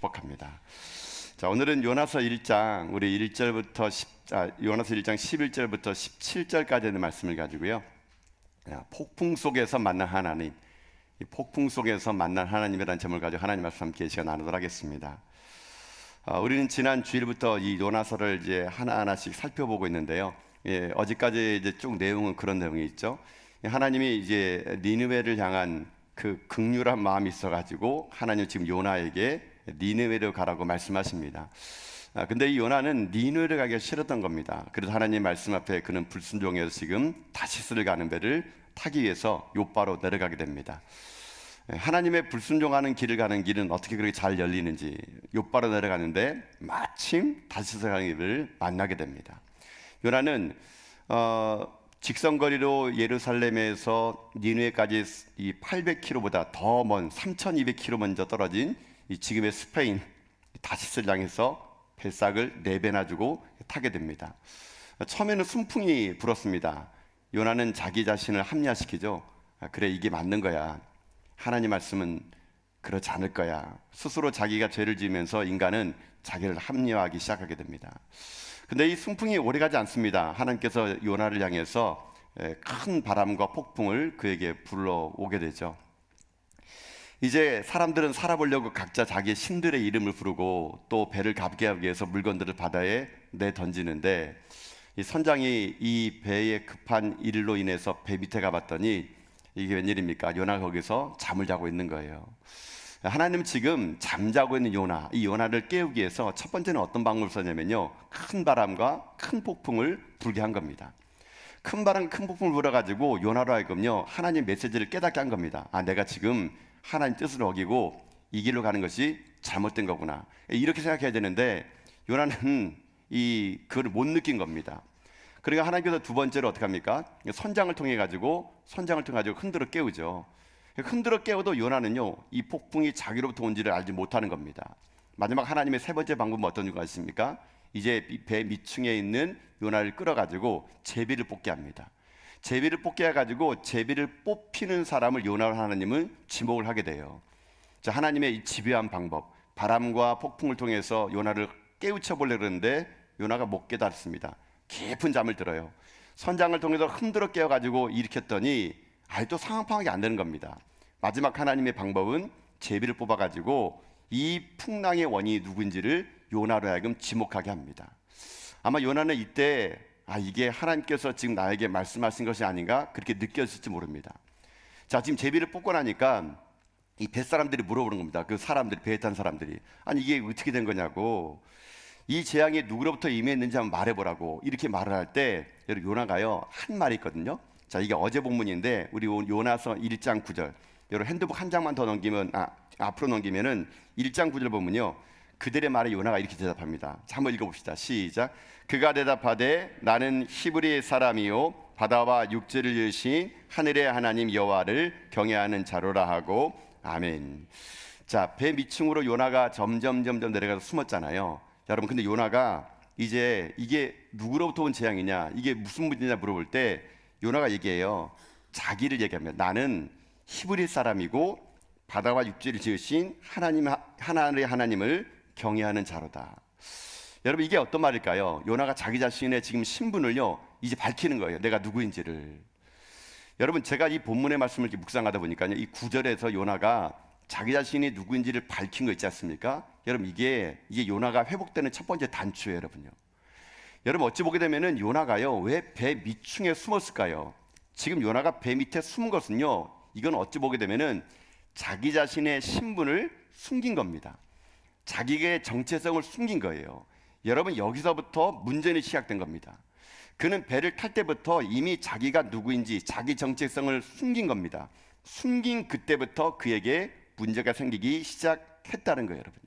축복합니다. 자, 오늘은 요나서 1장 우리 1절부터 요나서 1장 11절부터 17절까지 있는 말씀을 가지고요. 폭풍 속에서 만난 하나님, 이 폭풍 속에서 만난 하나님이라는 제목을 가지고 하나님 말씀 함께 시간 나누도록 하겠습니다. 우리는 지난 주일부터 이 요나서를 이제 하나하나씩 살펴보고 있는데요. 어제까지 이제 쭉 내용은 그런 내용이 있죠. 하나님이 이제 니느웨를 향한 그 긍휼한 마음이 있어가지고 하나님 지금 요나에게 니느웨로 가라고 말씀하십니다. 근데 이 요나는 니느웨를 가기가 싫었던 겁니다. 그래서 하나님 말씀 앞에 그는 불순종해서 지금 다시스를 가는 배를 타기 위해서 욥바로 내려가게 됩니다. 하나님의 불순종하는 길을 가는 길은 어떻게 그렇게 잘 열리는지 욥바로 내려가는데 마침 다시스 가는 길을 만나게 됩니다. 요나는 직선거리로 예루살렘에서 니느웨까지 이 800km보다 더 먼 3,200km 먼저 떨어진 이 지금의 스페인 다시스를 향해서 뱃삭을 4배나 주고 타게 됩니다. 처음에는 순풍이 불었습니다. 요나는 자기 자신을 합리화시키죠. 그래, 이게 맞는 거야. 하나님 말씀은 그렇지 않을 거야. 스스로 자기가 죄를 지으면서 인간은 자기를 합리화하기 시작하게 됩니다. 근데 이 순풍이 오래가지 않습니다. 하나님께서 요나를 향해서 큰 바람과 폭풍을 그에게 불러오게 되죠. 이제 사람들은 살아보려고 각자 자기의 신들의 이름을 부르고 또 배를 가게 하기 위해서 물건들을 바다에 내던지는데, 이 선장이 이 배의 급한 일로 인해서 배 밑에 가봤더니 이게 웬일입니까? 요나가 거기서 잠을 자고 있는 거예요. 하나님 지금 잠자고 있는 요나, 이 요나를 깨우기 위해서 첫 번째는 어떤 방법을 썼냐면요, 큰 바람과 큰 폭풍을 불게 한 겁니다. 큰 바람, 큰 폭풍을 불어가지고 요나로 하여금요 하나님 메시지를 깨닫게 한 겁니다. 내가 지금 하나님 뜻을 어기고 이 길로 가는 것이 잘못된 거구나, 이렇게 생각해야 되는데 요나는 그걸 못 느낀 겁니다. 그러니까 하나님께서 두 번째로 어떻게 합니까? 선장을 통해 가지고 흔들어 깨우죠. 흔들어 깨워도 요나는요 이 폭풍이 자기로부터 온지를 알지 못하는 겁니다. 마지막 하나님의 세 번째 방법은 어떤 거 있습니까? 이제 배 밑층에 있는 요나를 끌어가지고 제비를 뽑게 합니다. 제비를 뽑게 해가지고 제비를 뽑히는 사람을 요나로 하나님은 지목을 하게 돼요. 자, 하나님의 이 집요한 방법, 바람과 폭풍을 통해서 요나를 깨우쳐 보려고 그러는데 요나가 못 깨달았습니다. 깊은 잠을 들어요. 선장을 통해서 흔들어 깨워가지고 일으켰더니 아직도 상황 파악이 안 되는 겁니다. 마지막 하나님의 방법은 제비를 뽑아가지고 이 풍랑의 원인이 누군지를 요나로 하여금 지목하게 합니다. 아마 요나는 이때 이게 하나님께서 지금 나에게 말씀하신 것이 아닌가 그렇게 느껴질지 모릅니다. 자, 지금 제비를 뽑고 나니까 이 뱃사람들이 물어보는 겁니다. 그 사람들이, 배에 탄 사람들이, 이게 어떻게 된 거냐고, 이 재앙이 누구로부터 임했는지 한번 말해보라고 이렇게 말을 할 때 요나가요 한 말이 있거든요. 자, 이게 어제 본문인데 우리 요나서 1장 9절, 여러분 핸드북 한 장만 더 넘기면 앞으로 넘기면은 1장 9절 보면요 그들의 말에 요나가 이렇게 대답합니다. 자, 한번 읽어봅시다. 시작. 그가 대답하되 나는 히브리 사람이요 바다와 육지를 지으신 하늘의 하나님 여호와를 경외하는 자로라 하고, 아멘. 자, 배 밑층으로 요나가 점점 내려가서 숨었잖아요. 여러분, 근데 요나가 이제 이게 누구로부터 온 재앙이냐, 이게 무슨 문제냐 물어볼 때 요나가 얘기해요. 자기를 얘기합니다. 나는 히브리 사람이고 바다와 육지를 지으신 하나님의 하나님을 경외하는 자로다. 여러분, 이게 어떤 말일까요? 요나가 자기 자신의 지금 신분을요 이제 밝히는 거예요. 내가 누구인지를. 여러분, 제가 이 본문의 말씀을 이렇게 묵상하다 보니까요, 이 9절에서 요나가 자기 자신이 누구인지를 밝힌 거 있지 않습니까? 여러분, 이게 요나가 회복되는 첫 번째 단추예요, 여러분요. 여러분, 어찌 보게 되면은 요나가요 왜 배 밑층에 숨었을까요? 지금 요나가 배 밑에 숨은 것은요, 이건 어찌 보게 되면은 자기 자신의 신분을 숨긴 겁니다. 자기의 정체성을 숨긴 거예요. 여러분, 여기서부터 문제는 시작된 겁니다. 그는 배를 탈 때부터 이미 자기가 누구인지 자기 정체성을 숨긴 겁니다. 숨긴 그때부터 그에게 문제가 생기기 시작했다는 거예요, 여러분요.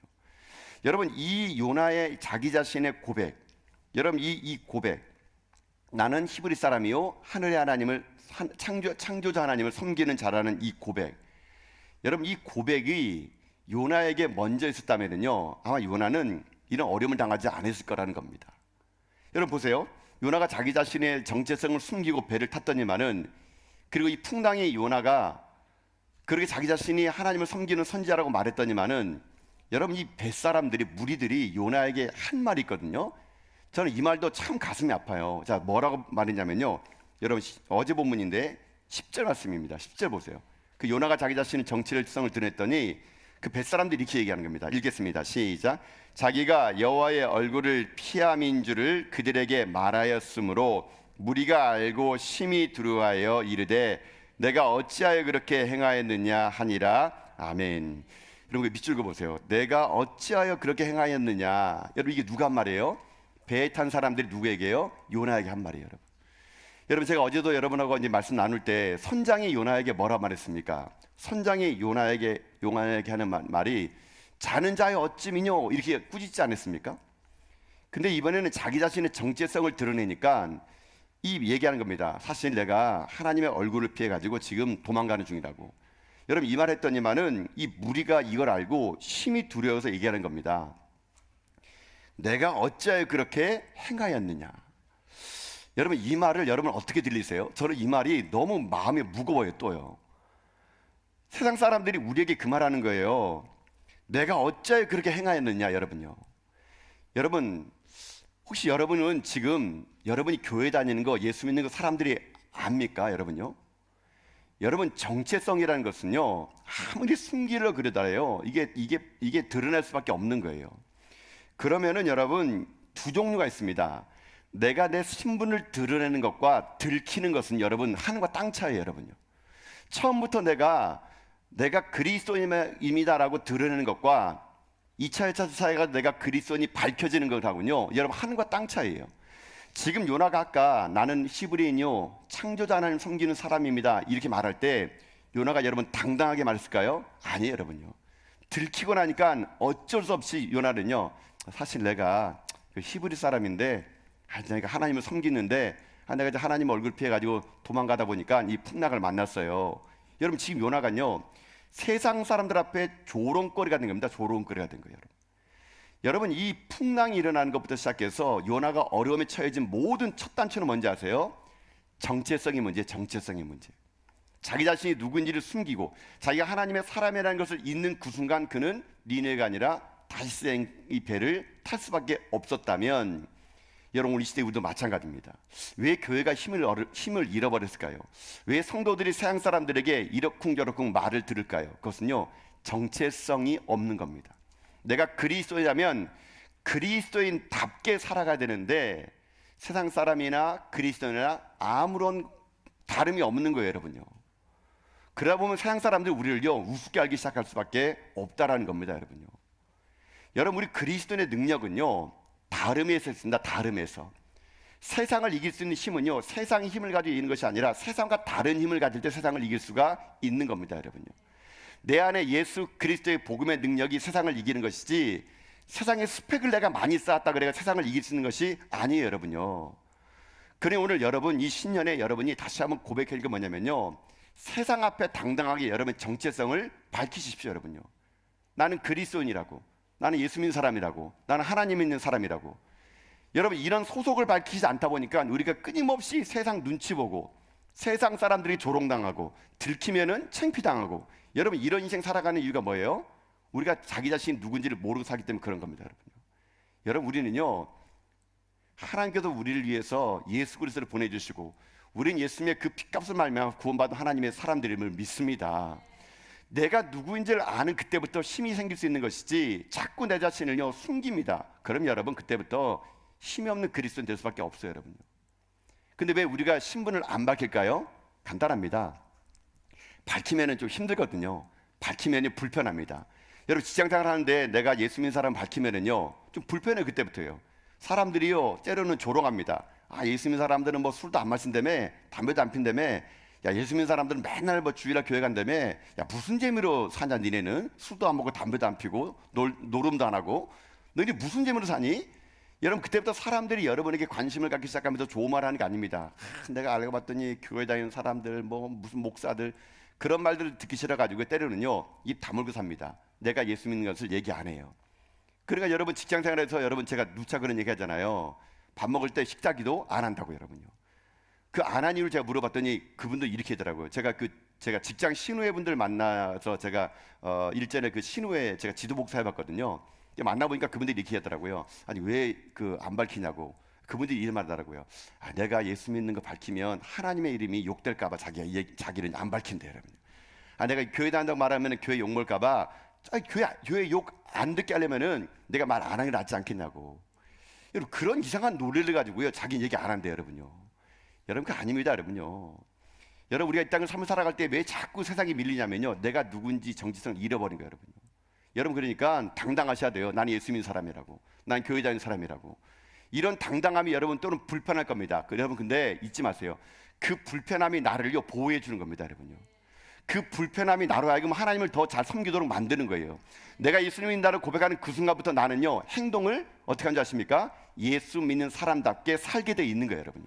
여러분, 이 요나의 자기 자신의 고백, 여러분, 이 고백, 나는 히브리 사람이요 하늘의 하나님을 창조자 하나님을 섬기는 자라는 이 고백, 여러분, 이 고백이 요나에게 먼저 있었다면요 아마 요나는 이런 어려움을 당하지 않았을 거라는 겁니다. 여러분 보세요. 요나가 자기 자신의 정체성을 숨기고 배를 탔더니만은, 그리고 이 풍랑이 요나가 그렇게 자기 자신이 하나님을 섬기는 선지자라고 말했더니만은 여러분 이 뱃사람들이 무리들이 요나에게 한 말이 있거든요. 저는 이 말도 참 가슴이 아파요. 자, 뭐라고 말했냐면요. 여러분 어제 본문인데 10절 말씀입니다. 10절 보세요. 그 요나가 자기 자신의 정체성을 드러냈더니 그 뱃사람들이 이렇게 얘기하는 겁니다. 읽겠습니다. 시작. 자기가 여호와의 얼굴을 피함인 줄을 그들에게 말하였으므로 무리가 알고 심히 두려워하여 이르되 내가 어찌하여 그렇게 행하였느냐 하니라. 아멘. 여러분 밑줄 그어보세요. 내가 어찌하여 그렇게 행하였느냐. 여러분 이게 누가 한 말이에요? 배에 탄 사람들이 누구에게요? 요나에게 한 말이에요. 여러분. 여러분 제가 어제도 여러분하고 이제 말씀 나눌 때 선장이 요나에게 뭐라 말했습니까? 선장이 요나에게 하는 말이 자는 자여 어찌미뇨 이렇게 꾸짖지 않았습니까? 근데 이번에는 자기 자신의 정체성을 드러내니까 이 얘기하는 겁니다. 사실 내가 하나님의 얼굴을 피해 가지고 지금 도망가는 중이라고. 여러분 이 말 했더니만은 이 무리가 이걸 알고 심히 두려워서 얘기하는 겁니다. 내가 어찌하여 그렇게 행하였느냐. 여러분 이 말을 여러분 어떻게 들리세요? 저는 이 말이 너무 마음이 무거워요. 또요. 세상 사람들이 우리에게 그 말하는 거예요. 내가 어찌하여 그렇게 행하였느냐. 여러분요. 여러분 혹시 여러분은 지금 여러분이 교회 다니는 거 예수 믿는 거 사람들이 압니까? 여러분요. 여러분 정체성이라는 것은요 아무리 숨기려 그러다래요 이게 드러날 수밖에 없는 거예요. 그러면은 여러분 두 종류가 있습니다. 내가 내 신분을 드러내는 것과 들키는 것은 여러분 하늘과 땅 차이에요. 여러분요. 처음부터 내가 그리스도인입니다라고 드러내는 것과 2차 1차 사이가 내가 그리스도인이 밝혀지는 것하고요 여러분 하늘과 땅 차이에요. 지금 요나가 아까 나는 히브리인이요 창조자 하나님 섬기는 사람입니다 이렇게 말할 때 요나가 여러분 당당하게 말했을까요? 아니에요. 여러분요. 들키고 나니까 어쩔 수 없이 요나는요 사실 내가 그 히브리 사람인데 내가 하나님을 섬기는데 내가 이제 하나님 얼굴 피해가지고 도망가다 보니까 이 풍랑을 만났어요. 여러분 지금 요나가요 세상 사람들 앞에 조롱거리가 된 겁니다. 조롱거리가 된 거예요. 여러분 이 풍랑이 일어나는 것부터 시작해서 요나가 어려움에 처해진 모든 첫 단추는 뭔지 아세요? 정체성의 문제, 정체성의 문제. 자기 자신이 누구인지를 숨기고 자기가 하나님의 사람이라는 것을 잊는 그 순간 그는 니네가 아니라 다시 이 배를 탈 수밖에 없었다면 여러분 우리 시대 우리도 마찬가지입니다. 왜 교회가 힘을 잃어버렸을까요? 왜 성도들이 세상 사람들에게 이러쿵저러쿵 말을 들을까요? 그것은요 정체성이 없는 겁니다. 내가 그리스도인이라면 그리스도인답게 살아가야 되는데 세상 사람이나 그리스도인이나 아무런 다름이 없는 거예요. 여러분요. 그러다 보면 세상 사람들이 우리를요 우습게 알기 시작할 수밖에 없다라는 겁니다. 여러분요. 여러분 우리 그리스도인의 능력은요 다름에서 있습니다. 다름에서. 세상을 이길 수 있는 힘은요 세상의 힘을 가지고 이기는 것이 아니라 세상과 다른 힘을 가질 때 세상을 이길 수가 있는 겁니다. 여러분요. 내 안에 예수 그리스도의 복음의 능력이 세상을 이기는 것이지 세상의 스펙을 내가 많이 쌓았다 그래야 세상을 이길 수 있는 것이 아니에요. 여러분요. 그러니 오늘 여러분 이 신년에 여러분이 다시 한번 고백할 게 뭐냐면요 세상 앞에 당당하게 여러분의 정체성을 밝히십시오. 여러분요. 나는 그리스도인이라고, 나는 예수 믿는 사람이라고, 나는 하나님 있는 사람이라고. 여러분 이런 소속을 밝히지 않다 보니까 우리가 끊임없이 세상 눈치 보고 세상 사람들이 조롱당하고 들키면은 창피당하고 여러분 이런 인생 살아가는 이유가 뭐예요? 우리가 자기 자신이 누군지를 모르고 살기 때문에 그런 겁니다. 여러분 우리는요 하나님께서 우리를 위해서 예수 그리스도를 보내주시고 우리는 예수님의 그 핏값을 말미암아 구원받은 하나님의 사람들임을 믿습니다. 내가 누구인지를 아는 그때부터 힘이 생길 수 있는 것이지 자꾸 내 자신을요 숨깁니다. 그럼 여러분 그때부터 힘이 없는 그리스도인 될 수밖에 없어요. 여러분요. 근데 왜 우리가 신분을 안 밝힐까요? 간단합니다. 밝히면은 좀 힘들거든요. 밝히면이 불편합니다. 여러분 직장생활 하는데 내가 예수 믿는 사람 밝히면은요 좀 불편해요. 그때부터요. 사람들이요 때로는 조롱합니다. 예수 믿는 사람들은 뭐 술도 안 마신다며, 담배도 안 핀다며, 야 예수 믿는 사람들은 맨날 뭐 주일날 교회 간다며, 야 무슨 재미로 사냐 니네는? 술도 안 먹고 담배도 안 피고 노름도 안 하고 너희 무슨 재미로 사니? 여러분 그때부터 사람들이 여러분에게 관심을 갖기 시작하면서 좋은 말 하는 게 아닙니다. 내가 알고 봤더니 교회 다니는 사람들 뭐 무슨 목사들 그런 말들을 듣기 싫어가지고 때로는요 입 다물고 삽니다. 내가 예수 믿는 것을 얘기 안 해요. 그러니까 여러분 직장생활에서 여러분 제가 누차 그런 얘기 하잖아요. 밥 먹을 때 식사기도 안 한다고 여러분요. 그 안 한 이유를 제가 물어봤더니 그분도 이렇게 하더라고요. 제가 그 제가 직장 신우회 분들 만나서 제가 일전에 그 신우회 제가 지도 목사 해봤거든요. 만나보니까 그분들이 이렇게 하더라고요. 아니 왜 그 안 밝히냐고. 그분들이 이런 말 하더라고요. 아, 내가 예수 믿는 거 밝히면 하나님의 이름이 욕될까봐 자기는 안 밝힌대요, 여러분. 아, 내가 교회 다닌다고 말하면 교회 욕 먹을까봐 교회 욕 안 듣게 하려면은 내가 말 안 하는 게 낫지 않겠냐고. 여러분 그런 이상한 논리를 가지고요 자기 얘기 안 한대요, 여러분요. 여러분 그거 아닙니다, 여러분요. 여러분 우리가 이 땅을 삶을 살아갈 때 왜 자꾸 세상이 밀리냐면요, 내가 누군지 정체성을 잃어버린 거예요, 여러분요. 여러분 그러니까 당당하셔야 돼요. 나는 예수 믿는 사람이라고, 난 교회 다니는 사람이라고. 이런 당당함이 여러분 또는 불편할 겁니다. 여러분 근데 잊지 마세요. 그 불편함이 나를요 보호해 주는 겁니다, 여러분요. 그 불편함이 나로 하여금 하나님을 더 잘 섬기도록 만드는 거예요. 내가 예수 믿는다를 고백하는 그 순간부터 나는요 행동을 어떻게 하는지 아십니까? 예수 믿는 사람답게 살게 돼 있는 거예요, 여러분요.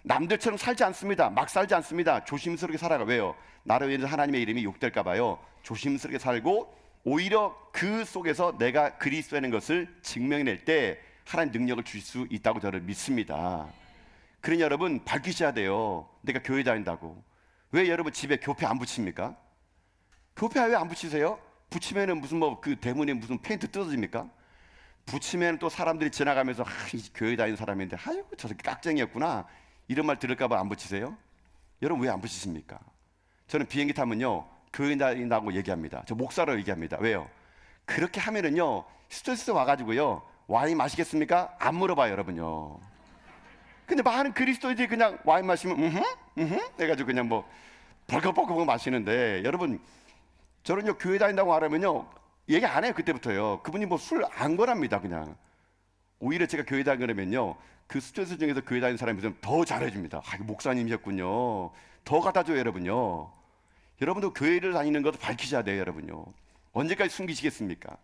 남들처럼 살지 않습니다. 막 살지 않습니다. 조심스럽게 살아가. 왜요? 나로 인해서 하나님의 이름이 욕될까 봐요. 조심스럽게 살고 오히려 그 속에서 내가 그리스도라는 것을 증명해낼 때 하나님 능력을 주실 수 있다고 저는 믿습니다. 그러니 여러분 밝히셔야 돼요. 내가 교회 다닌다고. 왜 여러분 집에 교패 안 붙입니까? 교패 왜 안 붙이세요? 붙이면은 무슨 뭐 그 대문에 무슨 페인트 뜯어집니까? 붙이면 또 사람들이 지나가면서 이 교회 다니는 사람인데 아이고 저 새끼 깍쟁이였구나 이런 말 들을까 봐 안 붙이세요? 여러분 왜 안 붙이십니까? 저는 비행기 타면요 교회 다닌다고 얘기합니다. 저 목사로 얘기합니다. 왜요? 그렇게 하면은요 스트레스 와가지고요 와인 마시겠습니까? 안 물어봐요, 여러분요. 근데 많은 그리스도인들이 그냥 와인 마시면 해가지고 그냥 뭐 벌컥벌컥 마시는데, 여러분 저는요 교회 다닌다고 말하면요 얘기 안 해요. 그때부터요. 그분이 뭐 술 안 거랍니다. 그냥 오히려 제가 교회 다니면요 그 스트레스 중에서 교회 다니는 사람이 있으면 더 잘해줍니다. 아, 목사님이셨군요. 더 갖다 줘요, 여러분요. 여러분도 교회를 다니는 것도 밝히셔야 돼요, 여러분요. 언제까지 숨기시겠습니까?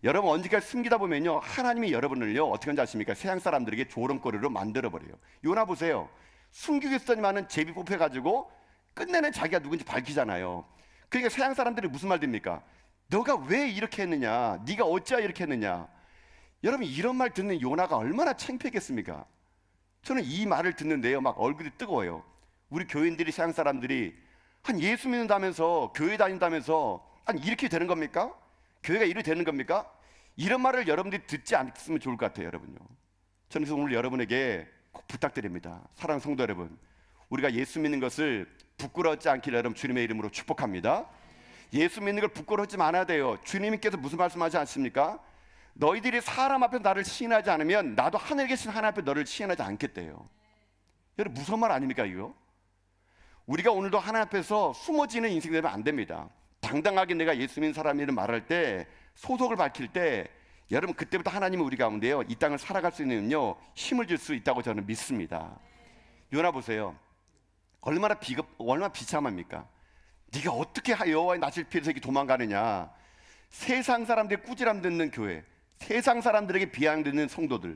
여러분 언제까지 숨기다 보면요 하나님이 여러분을요 어떻게 하는지 아십니까? 세상 사람들에게 조롱거리로 만들어버려요. 요나 보세요. 숨기겠더니만은 제비 뽑혀가지고 끝내는 자기가 누군지 밝히잖아요. 그러니까 세상 사람들이 무슨 말 됩니까? 너가 왜 이렇게 했느냐? 네가 어찌하 이렇게 했느냐? 여러분 이런 말 듣는 요나가 얼마나 창피했겠습니까? 저는 이 말을 듣는데요 막 얼굴이 뜨거워요. 우리 교인들이, 세상 사람들이 한 예수 믿는다면서 교회 다닌다면서 한 이렇게 되는 겁니까? 교회가 이렇게 되는 겁니까? 이런 말을 여러분들이 듣지 않았으면 좋을 것 같아요, 여러분요. 저는 그래서 오늘 여러분에게 꼭 부탁드립니다. 사랑하는 성도 여러분, 우리가 예수 믿는 것을 부끄러워하지 않기를 여러분 주님의 이름으로 축복합니다. 예수 믿는 걸 부끄러워하지 말아야 돼요. 주님께서 무슨 말씀하지 않습니까? 너희들이 사람 앞에 나를 시인하지 않으면 나도 하늘에 계신 하나님 앞에 너를 시인하지 않겠대요. 여러분 무서운 말 아닙니까 이거? 우리가 오늘도 하나님 앞에서 숨어지는 인생 되면 안 됩니다. 당당하게 내가 예수 믿는 사람이라는 말할 때, 소속을 밝힐 때 여러분 그때부터 하나님은 우리 가운데요 이 땅을 살아갈 수 있는요 힘을 줄 수 있다고 저는 믿습니다. 요나 보세요. 얼마나 비참합니까? 네가 어떻게 여호와의 낯을 피해서 이렇게 도망가느냐? 세상 사람들의 꾸지람 듣는 교회, 세상 사람들에게 비양 듣는 성도들.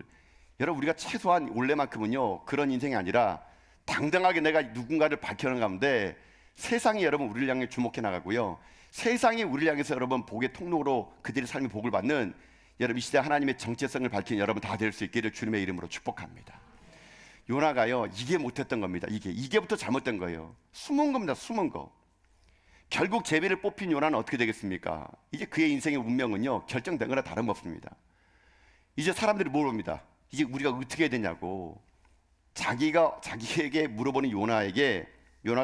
여러분 우리가 최소한 원래만큼은요 그런 인생이 아니라 당당하게 내가 누군가를 밝혀낸 가운데 세상이 여러분 우리를 향해 주목해 나가고요, 세상이 우리를 향해서 여러분 복의 통로로 그들의 삶의 복을 받는 여러분 이 시대 하나님의 정체성을 밝힌 여러분 다 될 수 있기를 주님의 이름으로 축복합니다. 요나가요 이게 못했던 겁니다. 이게부터 잘못된 거예요. 숨은 겁니다. 숨은 거. 결국 제비를 뽑힌 요나는 어떻게 되겠습니까? 이제 그의 인생의 운명은요 결정된 거나 다름없습니다. 이제 사람들이 물어봅니다. 이제 우리가 어떻게 해야 되냐고. 자기에게 물어보는 요나가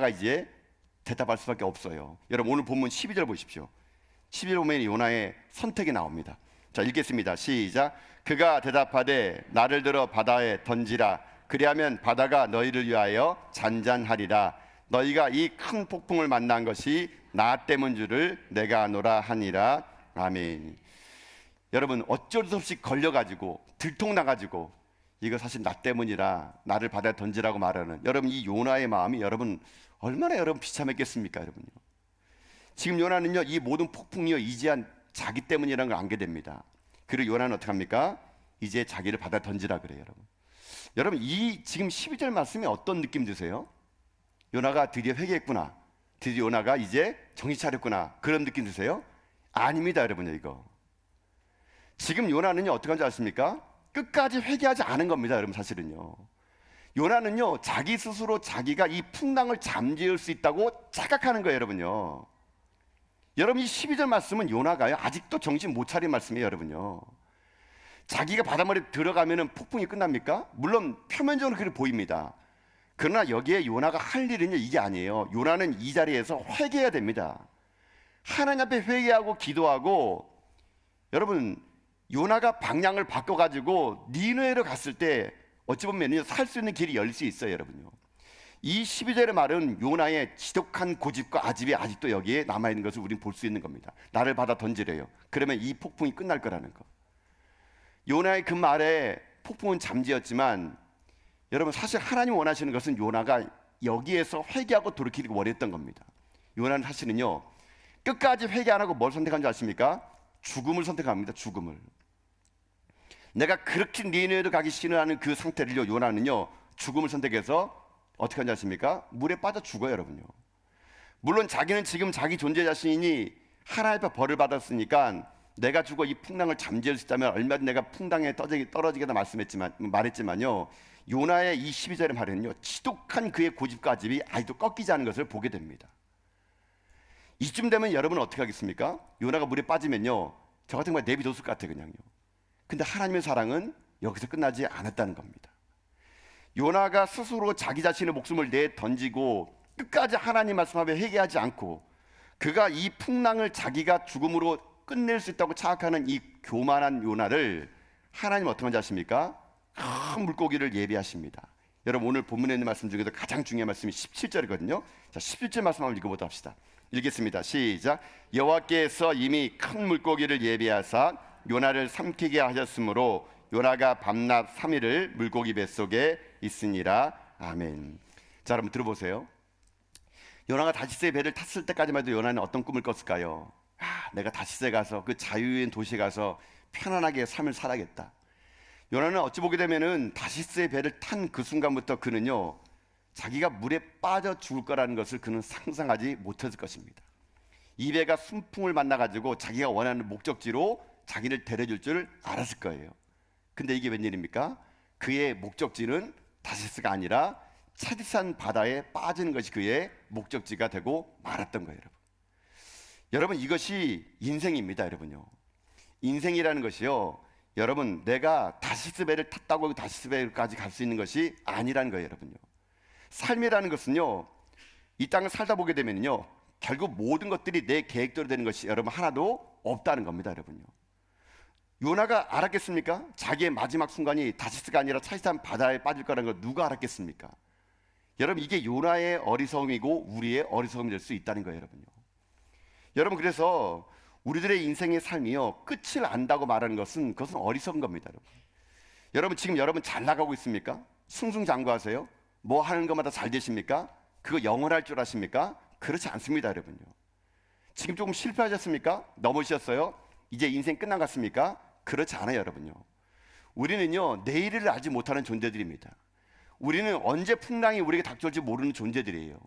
이제 대답할 수밖에 없어요. 여러분 오늘 본문 12절 보십시오. 12절 보면 요나의 선택이 나옵니다. 자 읽겠습니다. 시작. 그가 대답하되 나를 들어 바다에 던지라. 그리하면 바다가 너희를 위하여 잔잔하리라. 너희가 이 큰 폭풍을 만난 것이 나 때문 줄을 내가 아노라 하니라. 아멘. 여러분 어쩔 수 없이 걸려가지고 들통나가지고 이거 사실 나 때문이라 나를 바다에 던지라고 말하는 여러분 이 요나의 마음이 여러분 얼마나 여러분 비참했겠습니까? 여러분요. 지금 요나는요 이 모든 폭풍이요 이제한 자기 때문이라는 걸 알게 됩니다. 그리고 요나는 어떻게 합니까? 이제 자기를 바다에 던지라 그래요. 여러분 이 지금 12절 말씀이 어떤 느낌 드세요? 요나가 드디어 회개했구나, 드디어 요나가 이제 정신 차렸구나, 그런 느낌 드세요? 아닙니다, 여러분요. 이거 지금 요나는요 어떻게 한지 아십니까? 끝까지 회개하지 않은 겁니다, 여러분. 사실은요 요나는요, 자기 스스로 자기가 이 풍랑을 잠재울 수 있다고 착각하는 거예요, 여러분요. 여러분, 이 12절 말씀은 요나가요, 아직도 정신 못 차린 말씀이에요, 여러분요. 자기가 바닷물에 들어가면은 폭풍이 끝납니까? 물론 표면적으로 그렇게 보입니다. 그러나 여기에 요나가 할 일은요, 이게 아니에요. 요나는 이 자리에서 회개해야 됩니다. 하나님 앞에 회개하고 기도하고, 여러분, 요나가 방향을 바꿔가지고 니느웨로 갔을 때 어찌 보면 살 수 있는 길이 열릴 수 있어요, 여러분요. 이 12절의 말은 요나의 지독한 고집과 아집이 아직도 여기에 남아있는 것을 우리는 볼 수 있는 겁니다. 나를 받아 던지래요. 그러면 이 폭풍이 끝날 거라는 거. 요나의 그 말에 폭풍은 잠재였지만, 여러분, 사실 하나님 원하시는 것은 요나가 여기에서 회개하고 돌이키기를 원했던 겁니다. 요나는 사실은요, 끝까지 회개 안 하고 뭘 선택한 줄 아십니까? 죽음을 선택합니다. 죽음을. 내가 그렇게 니느웨로 가기 싫어하는 그 상태를요, 요나는요, 죽음을 선택해서 어떻게 한지 아십니까? 물에 빠져 죽어요, 여러분요. 물론 자기는 지금 자기 존재 자신이 하나님 앞에 벌을 받았으니까 내가 죽어 이 풍랑을 잠재울 수 있다면 얼마든지 내가 풍랑에 떨어지겠다 말했지만요, 요나의 이 12절의 말에는요, 지독한 그의 고집과 아집이 아직도 꺾이지 않은 것을 보게 됩니다. 이쯤 되면 여러분은 어떻게 하겠습니까? 요나가 물에 빠지면요, 저 같은 거 내비뒀을 것 같아요, 그냥요. 근데 하나님의 사랑은 여기서 끝나지 않았다는 겁니다. 요나가 스스로 자기 자신의 목숨을 내 던지고 끝까지 하나님 말씀 앞에 회개하지 않고 그가 이 풍랑을 자기가 죽음으로 끝낼 수 있다고 착각하는 이 교만한 요나를 하나님 어떻게 하는지 아십니까? 큰 물고기를 예비하십니다. 여러분, 오늘 본문에 있는 말씀 중에서 가장 중요한 말씀이 17절이거든요. 자, 17절 말씀 한번 읽어보도록 합시다. 읽겠습니다. 시작. 여호와께서 이미 큰 물고기를 예비하사 요나를 삼키게 하셨으므로 요나가 밤낮 3일을 물고기 뱃속에 있으니라. 아멘. 자, 여러분 들어보세요. 요나가 다시스의 배를 탔을 때까지만 해도 요나는 어떤 꿈을 꿨을까요? 내가 다시스에 가서 그 자유인 도시에 가서 편안하게 삶을 살아야겠다. 요나는 어찌 보게 되면은 다시스의 배를 탄 그 순간부터 그는요, 자기가 물에 빠져 죽을 거라는 것을 그는 상상하지 못했을 것입니다. 이 배가 순풍을 만나가지고 자기가 원하는 목적지로 자기를 데려줄 줄 알았을 거예요. 근데 이게 웬일입니까? 그의 목적지는 다시스가 아니라 차디산 바다에 빠지는 것이 그의 목적지가 되고 말았던 거예요, 여러분. 여러분, 이것이 인생입니다, 여러분요. 인생이라는 것이요, 여러분, 내가 다시스 배를 탔다고 다시스 배까지 갈 수 있는 것이 아니라는 거예요, 여러분요. 삶이라는 것은요, 이 땅을 살다 보게 되면요, 결국 모든 것들이 내 계획대로 되는 것이 여러분 하나도 없다는 겁니다, 여러분요. 요나가 알았겠습니까? 자기의 마지막 순간이 다시스가 아니라 차디산 바다에 빠질 거라는 걸 누가 알았겠습니까? 여러분, 이게 요나의 어리석음이고 우리의 어리석음이 될 수 있다는 거예요, 여러분요. 여러분, 그래서 우리들의 인생의 삶이요, 끝을 안다고 말하는 것은 그것은 어리석은 겁니다, 여러분. 여러분, 지금 여러분 잘 나가고 있습니까? 승승장구하세요? 뭐 하는 것마다 잘 되십니까? 그거 영원할 줄 아십니까? 그렇지 않습니다, 여러분요. 지금 조금 실패하셨습니까? 넘어지셨어요? 이제 인생 끝나갔습니까? 그렇지 않아요, 여러분요. 우리는요, 내일을 알지 못하는 존재들입니다. 우리는 언제 풍랑이 우리에게 닥쳐올지 모르는 존재들이에요.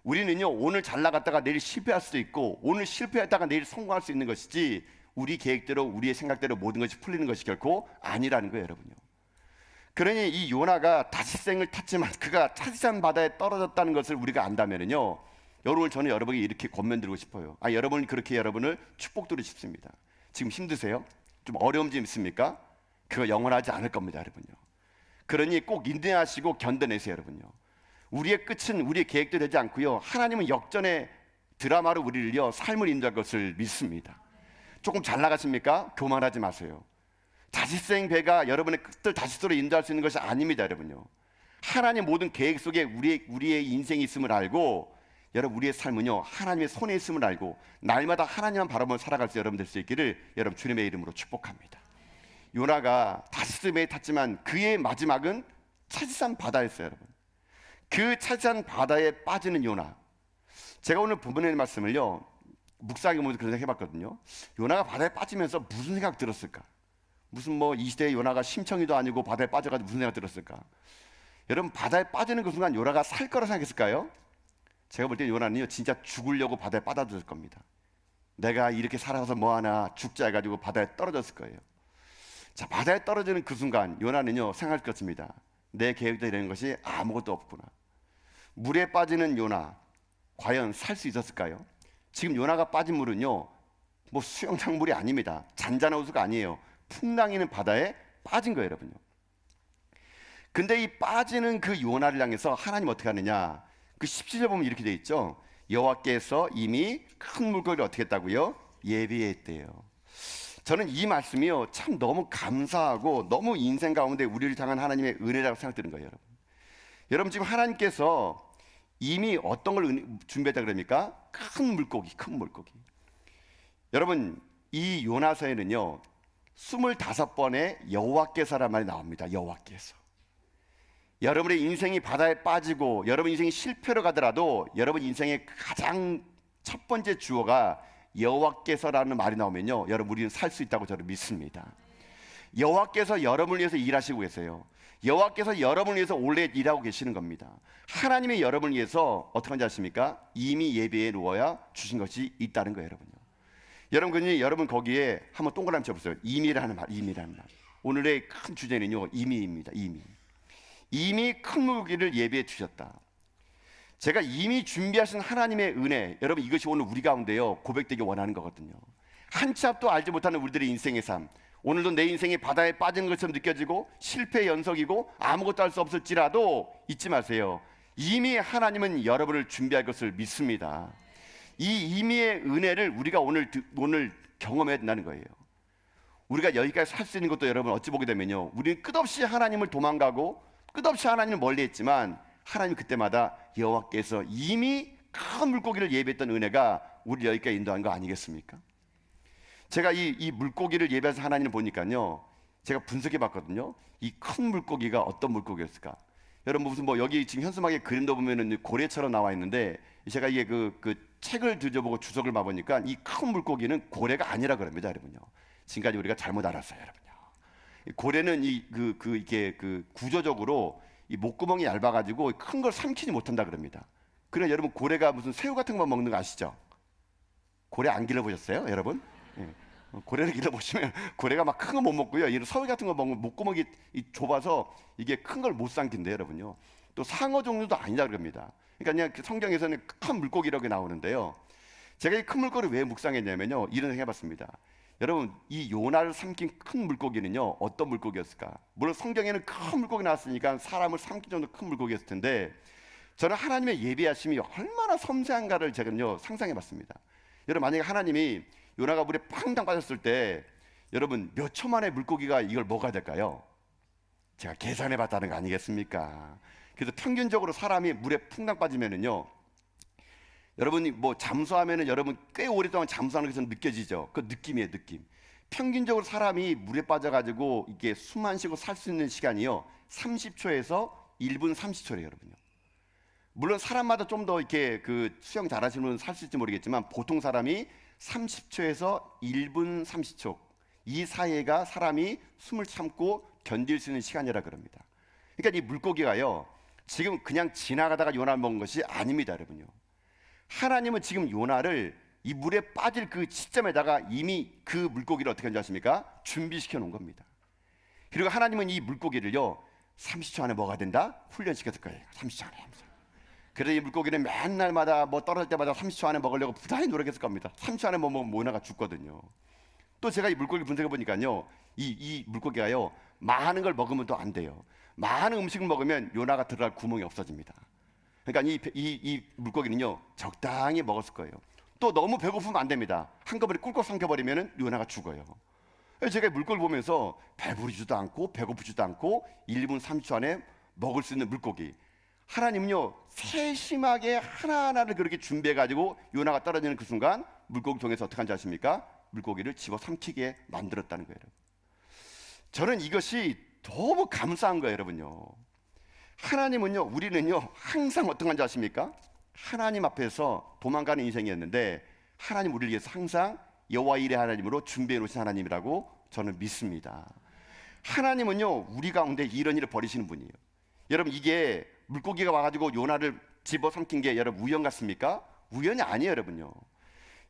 우리는요, 오늘 잘 나갔다가 내일 실패할 수도 있고 오늘 실패했다가 내일 성공할 수 있는 것이지 우리 계획대로 우리의 생각대로 모든 것이 풀리는 것이 결코 아니라는 거예요, 여러분요. 그러니 이 요나가 다시생을 탔지만 그가 차디산 바다에 떨어졌다는 것을 우리가 안다면요, 여러분, 저는 여러분에게 이렇게 권면드리고 싶어요. 여러분, 그렇게 여러분을 축복드리고 싶습니다. 지금 힘드세요? 좀 어려움 좀 있습니까? 그거 영원하지 않을 겁니다, 여러분요. 그러니 꼭 인내하시고 견뎌내세요, 여러분요. 우리의 끝은 우리의 계획도 되지 않고요, 하나님은 역전의 드라마로 우리를요, 삶을 인도할 것을 믿습니다. 조금 잘 나가십니까? 교만하지 마세요. 다시생 배가 여러분의 끝을 다시스로 인도할 수 있는 것이 아닙니다, 여러분요. 하나님 모든 계획 속에 우리의 인생이 있음을 알고, 여러분, 우리의 삶은요, 하나님의 손에 있음을 알고 날마다 하나님만 바라보며 살아갈 수 여러분 될 수 있기를 여러분 주님의 이름으로 축복합니다. 요나가 다시스 배에 탔지만 그의 마지막은 차디산 바다였어요, 여러분. 그 차디산 바다에 빠지는 요나. 제가 오늘 본문의 말씀을요, 묵상해 보면서 그런 생각 해봤거든요. 요나가 바다에 빠지면서 무슨 생각 들었을까? 무슨 뭐 이 시대의 요나가 심청이도 아니고 바다에 빠져가지고 무슨 생각 들었을까? 여러분, 바다에 빠지는 그 순간 요나가 살 거라 생각했을까요? 제가 볼 때 요나는요, 진짜 죽으려고 바다에 빠져들 겁니다. 내가 이렇게 살아서 뭐하나 죽자 해가지고 바다에 떨어졌을 거예요. 자, 바다에 떨어지는 그 순간 요나는요, 생각할 것 같습니다. 내 계획도 이런 것이 아무것도 없구나. 물에 빠지는 요나 과연 살 수 있었을까요? 지금 요나가 빠진 물은요, 뭐 수영장 물이 아닙니다. 잔잔한 호수가 아니에요. 풍랑이는 바다에 빠진 거예요, 여러분요. 근데 이 빠지는 그 요나를 향해서 하나님 어떻게 하느냐? 그 17절 보면 이렇게 돼 있죠. 여호와께서 이미 큰 물고기를 어떻게 했다고요? 예비했대요. 저는 이 말씀이요, 참 너무 감사하고 너무 인생 가운데 우리를 향한 하나님의 은혜라고 생각되는 거예요, 여러분. 여러분, 지금 하나님께서 이미 어떤 걸 준비했다 그럽니까? 큰 물고기, 큰 물고기. 여러분, 이 요나서에는요 25번의 여호와께서란 말이 나옵니다. 여호와께서. 여러분의 인생이 바다에 빠지고 여러분 인생이 실패로 가더라도 여러분 인생의 가장 첫 번째 주어가 여호와께서라는 말이 나오면요, 여러분 우리는 살 수 있다고 저는 믿습니다. 여호와께서 여러분을 위해서 일하시고 계세요. 여호와께서 여러분을 위해서 원래 일하고 계시는 겁니다. 하나님이 여러분을 위해서 어떻게 하는지 아십니까? 이미 예비해 놓아야 주신 것이 있다는 거예요, 여러분요. 여러분 거기에 한번 동그라미 쳐보세요. 이미라는 말, 이미라는 말. 오늘의 큰 주제는요, 이미입니다. 이미 큰 물고기를 예비해 주셨다. 제가 이미 준비하신 하나님의 은혜, 여러분 이것이 오늘 우리 가운데요 고백되기 원하는 거거든요. 한 치 앞도 알지 못하는 우리들의 인생의 삶, 오늘도 내 인생이 바다에 빠진 것처럼 느껴지고 실패의 연속이고 아무것도 할 수 없을지라도 잊지 마세요. 이미 하나님은 여러분을 준비할 것을 믿습니다. 이 이미의 은혜를 우리가 오늘 경험해야 된다는 거예요. 우리가 여기까지 살 수 있는 것도 여러분 어찌 보게 되면요, 우리는 끝없이 하나님을 도망가고 끝없이 하나님을 멀리했지만 하나님 그때마다 여호와께서 이미 큰 물고기를 예비했던 은혜가 우리 여기까지 인도한 거 아니겠습니까? 제가 이 물고기를 예배해서 하나님을 보니까요, 제가 분석해 봤거든요. 이 큰 물고기가 어떤 물고기였을까? 여러분 무슨 뭐 여기 지금 현수막에 그림도 보면은 고래처럼 나와 있는데, 제가 이게 그 책을 뒤져보고 주석을 봐보니까 이 큰 물고기는 고래가 아니라 그럽니다, 여러분요. 지금까지 우리가 잘못 알았어요, 여러분요. 고래는 이게 구조적으로 이 목구멍이 얇아가지고 큰 걸 삼키지 못한다 그럽니다. 그래 여러분, 고래가 무슨 새우 같은 거 먹는 거 아시죠? 고래 안 길러보셨어요, 여러분? 예. 고래를 길러보시면 고래가 막 큰 거 못 먹고요, 이런 서울 같은 거 먹으면 목구멍이 좁아서 이게 큰 걸 못 삼킨대요, 여러분요. 또 상어 종류도 아니다 그럽니다. 그러니까 그냥 성경에서는 큰 물고기라고 나오는데요, 제가 이 큰 물고기를 왜 묵상했냐면요, 이런 생각 해봤습니다. 여러분, 이 요나를 삼킨 큰 물고기는요 어떤 물고기였을까? 물론 성경에는 큰 물고기 나왔으니까 사람을 삼킬 정도 큰 물고기였을 텐데, 저는 하나님의 예비하심이 얼마나 섬세한가를 제가요 상상해봤습니다. 여러분, 만약에 하나님이 요나가 물에 팡당 빠졌을 때 여러분 몇 초 만에 물고기가 이걸 먹어야 될까요? 제가 계산해봤다는 거 아니겠습니까? 그래서 평균적으로 사람이 물에 퐁당 빠지면은요, 여러분이 뭐 잠수하면은 여러분 꽤 오랫동안 잠수하는 것처럼 느껴지죠? 그 느낌이에요, 느낌. 평균적으로 사람이 물에 빠져가지고 이게 숨 안 쉬고 살 수 있는 시간이요 30초에서 1분 30초래요, 여러분요. 물론 사람마다 좀 더 이렇게 그 수영 잘하시는 분은 살 수 있을지 모르겠지만 보통 사람이 30초에서 1분 30초 이 사이가 사람이 숨을 참고 견딜 수 있는 시간이라 그럽니다. 그러니까 이 물고기가요 지금 그냥 지나가다가 요나를 먹은 것이 아닙니다, 여러분요. 하나님은 지금 요나를 이 물에 빠질 그 시점에다가 이미 그 물고기를 어떻게 한지 아십니까? 준비시켜 놓은 겁니다. 그리고 하나님은 이 물고기를요 30초 안에 먹어야 된다? 훈련시켰을 거예요. 30초 안에. 그래서 이 물고기는 맨날마다 뭐 떨어질 때마다 30초 안에 먹으려고 부단히 노력했을 겁니다. 30초 안에 못 먹으면 요나가 죽거든요. 또 제가 이 물고기 분석해 보니까요, 이 물고기가요 많은 걸 먹으면 또 안 돼요. 많은 음식을 먹으면 요나가 들어갈 구멍이 없어집니다. 그러니까 이 물고기는요 적당히 먹었을 거예요. 또 너무 배고프면 안 됩니다. 한꺼번에 꿀꺽 삼켜버리면 요나가 죽어요. 제가 이 물고기를 보면서 배부르지도 않고 배고프지도 않고 1분 30초 안에 먹을 수 있는 물고기, 하나님은요 세심하게 하나하나를 그렇게 준비해가지고 요나가 떨어지는 그 순간 물고기 통해서 어떻게 한지 아십니까? 물고기를 집어 삼키게 만들었다는 거예요. 저는 이것이 너무 감사한 거예요, 여러분요. 하나님은요, 우리는요 항상 어떤 건지 아십니까? 하나님 앞에서 도망가는 인생이었는데 하나님 우리를 위해서 항상 여호와 일의 하나님으로 준비해 놓으신 하나님이라고 저는 믿습니다. 하나님은요 우리 가운데 이런 일을 벌이시는 분이에요. 여러분, 이게 물고기가 와가지고 요나를 집어삼킨 게 여러분 우연 같습니까? 우연이 아니에요, 여러분요.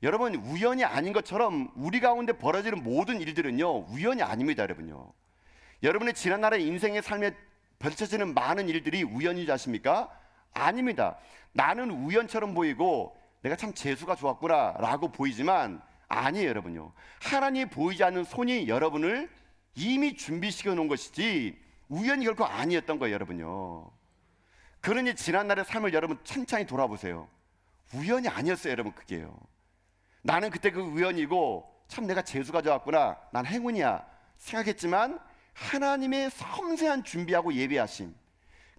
여러분, 우연이 아닌 것처럼 우리 가운데 벌어지는 모든 일들은요 우연이 아닙니다, 여러분요. 여러분의 지난 날의 인생의 삶의 펼쳐지는 많은 일들이 우연이지 않습니까? 아닙니다. 나는 우연처럼 보이고 내가 참 재수가 좋았구나 라고 보이지만 아니에요, 여러분요. 하나님이 보이지 않는 손이 여러분을 이미 준비시켜 놓은 것이지 우연이 결코 아니었던 거예요, 여러분요. 그러니 지난날의 삶을 여러분 찬찬히 돌아보세요. 우연이 아니었어요, 여러분. 그게요. 나는 그때 그 우연이고 참 내가 재수가 좋았구나, 난 행운이야 생각했지만 하나님의 섬세한 준비하고 예비하심,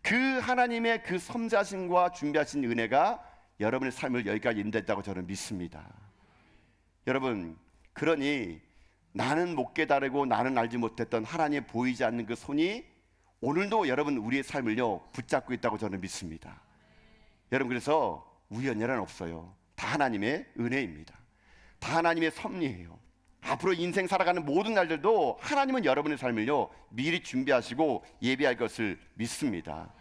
그 하나님의 그 섬세하심과 준비하신 은혜가 여러분의 삶을 여기까지 인도했다고 저는 믿습니다. 여러분, 그러니 나는 못 깨달고 나는 알지 못했던 하나님의 보이지 않는 그 손이 오늘도 여러분 우리의 삶을요 붙잡고 있다고 저는 믿습니다. 여러분, 그래서 우연이란 없어요. 다 하나님의 은혜입니다. 다 하나님의 섭리예요. 앞으로 인생 살아가는 모든 날들도 하나님은 여러분의 삶을요 미리 준비하시고 예비할 것을 믿습니다.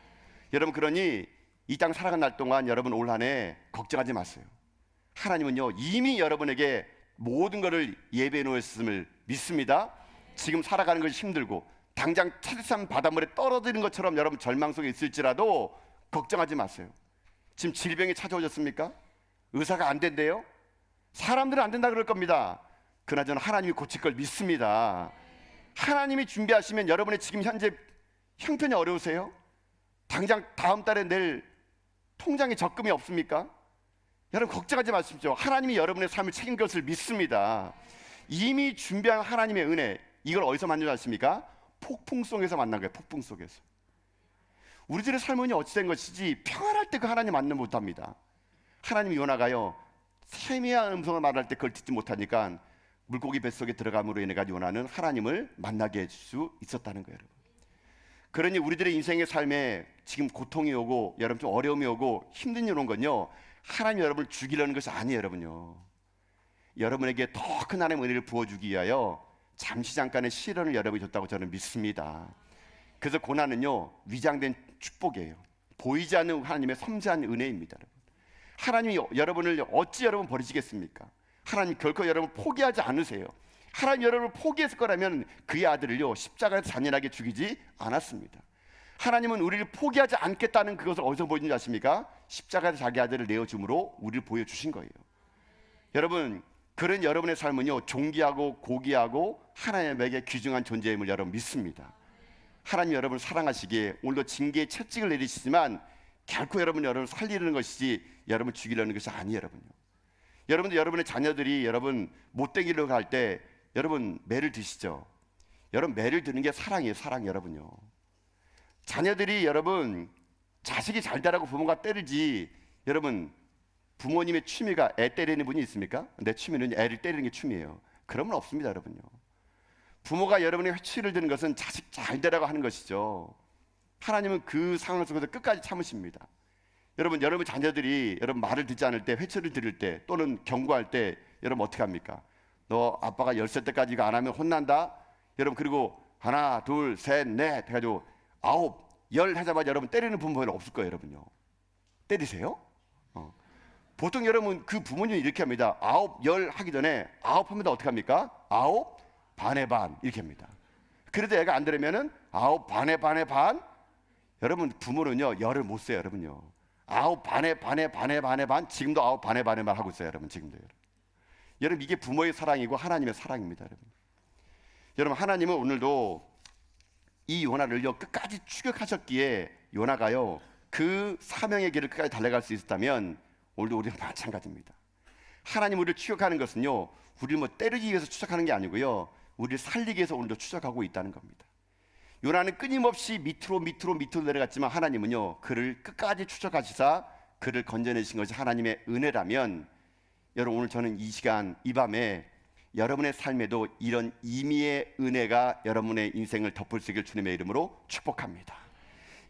여러분, 그러니 이 땅 살아가는 날 동안 여러분 올 한 해 걱정하지 마세요. 하나님은요 이미 여러분에게 모든 것을 예배해 놓으셨음을 믿습니다. 지금 살아가는 것이 힘들고 당장 차디찬 바닷물에 떨어지는 것처럼 여러분 절망 속에 있을지라도 걱정하지 마세요. 지금 질병이 찾아오셨습니까? 의사가 안 된대요? 사람들은 안 된다 그럴 겁니다. 그나저나 하나님이 고칠 걸 믿습니다. 하나님이 준비하시면 여러분의 지금 현재 형편이 어려우세요? 당장 다음 달에 낼 통장에 적금이 없습니까? 여러분 걱정하지 마십시오. 하나님이 여러분의 삶을 책임질 것을 믿습니다. 이미 준비한 하나님의 은혜, 이걸 어디서 만나지 않습니까? 폭풍 속에서 만난 거예요. 폭풍 속에서. 우리들의 삶은 어찌된 것이지 평안할 때 그 하나님 만나 못합니다. 하나님이 요나가요 세미한 음성을 말할 때 그걸 듣지 못하니까 물고기 뱃속에 들어감으로 인해 요나는 하나님을 만나게 해줄 수 있었다는 거예요. 여러분. 그러니 우리들의 인생의 삶에 지금 고통이 오고 여러분 좀 어려움이 오고 힘든 일 온 건요 하나님이 여러분을 죽이려는 것이 아니에요, 여러분요. 여러분에게 더 큰 하나님의 은혜를 부어주기 위하여 잠시 잠깐의 시련을 여러분이 줬다고 저는 믿습니다. 그래서 고난은요 위장된 축복이에요. 보이지 않는 하나님의 섬세한 은혜입니다. 여러분. 하나님이 여러분을 어찌 여러분 버리시겠습니까? 하나님 결코 여러분 포기하지 않으세요. 하나님 여러분을 포기했을 거라면 그의 아들을요 십자가에서 잔인하게 죽이지 않았습니다. 하나님은 우리를 포기하지 않겠다는 그것을 어디서 보여준지 아십니까? 십자가에서 자기 아들을 내어줌으로 우리를 보여주신 거예요. 여러분, 그런 여러분의 삶은요 존귀하고 고귀하고 하나님에게 귀중한 존재임을 여러분 믿습니다. 하나님 여러분을 사랑하시기에 오늘도 징계의 채찍을 내리시지만 결코 여러분을 살리려는 것이지 여러분 죽이려는 것이 아니에요, 여러분요. 여러분들 여러분의 자녀들이 여러분 못되기를 할 때 여러분 매를 드시죠. 여러분 매를 드는 게 사랑이에요, 사랑. 여러분요. 자녀들이 여러분 자식이 잘 되라고 부모가 때리지, 여러분 부모님의 취미가 애 때리는 분이 있습니까? 내 취미는 애를 때리는 게 취미예요. 그러면 없습니다, 여러분요. 부모가 여러분의 회초리를 드는 것은 자식 잘 되라고 하는 것이죠. 하나님은 그 상황 속에서 끝까지 참으십니다. 여러분 자녀들이 여러분 말을 듣지 않을 때, 회초리를 들을 때 또는 경고할 때 여러분 어떻게 합니까? 너 아빠가 10살 때까지 이거 안 하면 혼난다. 여러분 그리고 하나 둘 셋 넷 해가지고 9, 10 하자마자 여러분 때리는 부모는 없을 거예요, 여러분요. 때리세요? 보통 여러분 그 부모님이 이렇게 합니다. 9, 10 하기 전에 9 하면 어떻게 합니까? 9 반에 반 이렇게 합니다. 그래도 애가 안 들으면은 9 반에 반에 반. 여러분 부모는요 10을 못 세요, 여러분요. 9 반에 반. 지금도 9 반에 반 하고 있어요, 여러분. 지금도 여러분 이게 부모의 사랑이고 하나님의 사랑입니다, 여러분. 여러분 하나님은 오늘도 이 요나를요 끝까지 추격하셨기에 요나가요 그 사명의 길을 끝까지 달려갈 수 있었다면 오늘도 우리는 마찬가지입니다. 하나님 우리를 추격하는 것은요 우리를 뭐 때리기 위해서 추격하는 게 아니고요 우리를 살리기 위해서 오늘도 추격하고 있다는 겁니다. 요나는 끊임없이 밑으로 내려갔지만 하나님은요 그를 끝까지 추격하시사 그를 건져내신 것이 하나님의 은혜라면, 여러분 오늘 저는 이 시간 이 밤에 여러분의 삶에도 이런 임의의 은혜가 여러분의 인생을 덮을 수 있기를 주님의 이름으로 축복합니다.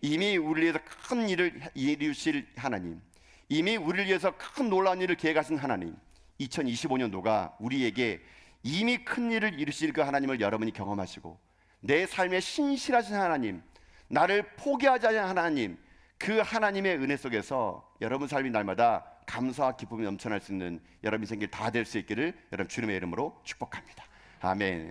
이미 우리를 위해서 큰 일을 이루실 하나님, 이미 우리를 위해서 큰 놀라운 일을 계획하신 하나님, 2025년도가 우리에게 이미 큰 일을 이루실 그 하나님을 여러분이 경험하시고 내 삶에 신실하신 하나님, 나를 포기하지 않는 하나님, 그 하나님의 은혜 속에서 여러분 삶이 날마다 감사와 기쁨이 넘쳐날 수 있는 여러분 생길 다 될 수 있기를 여러분 주님의 이름으로 축복합니다. 아멘.